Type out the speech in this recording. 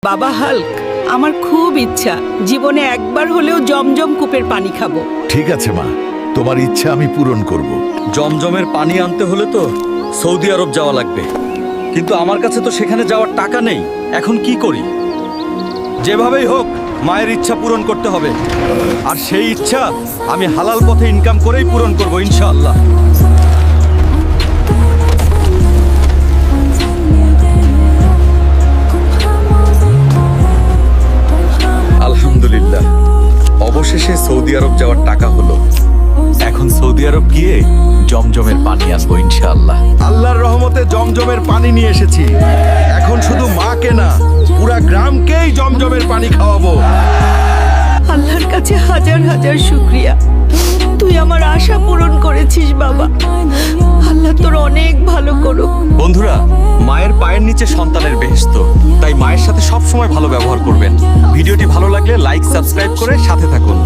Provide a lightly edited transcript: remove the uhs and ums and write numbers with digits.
বাবা হাল্ক, আমার খুব ইচ্ছা জীবনে একবার হলেও জমজম কূপের পানি খাবো। ঠিক আছে মা, তোমার ইচ্ছা আমি পূরণ করব। জমজমের পানি আনতে হলে তো সৌদি আরব যাওয়া লাগবে, কিন্তু আমার কাছে তো সেখানে যাওয়ার টাকা নেই। এখন কি করি? যেভাবেই হোক মায়ের ইচ্ছা পূরণ করতে হবে, আর সেই ইচ্ছা আমি হালাল পথে ইনকাম করেই পূরণ করব ইনশাআল্লাহ। আলহামদুলিল্লাহ, অবশেষে সৌদি আরব যাওয়ার টাকা হলো। এখন সৌদি আরব গিয়ে জমজমের পানি আনবো ইনশাআল্লাহ। আল্লাহর রহমতে জমজমের পানি নিয়ে এসেছি। এখন শুধু মাকে না, পুরা গ্রামকেই জমজমের পানি খাওয়াবো। আল্লাহর কাছে হাজার হাজার শুকরিয়া, তুই আমার আশা পূরণ করেছিস বাবা। আল্লাহ তোর অনেক ভালো করুক। বন্ধুরা, মায়ের পায়ের নিচে সন্তানের বেহেশত, তাই মায়ের সাথে সব সময় ভালো ব্যবহার করবেন। ভিডিওটি ভালো লাগলে লাইক, সাবস্ক্রাইব করে সাথে থাকুন।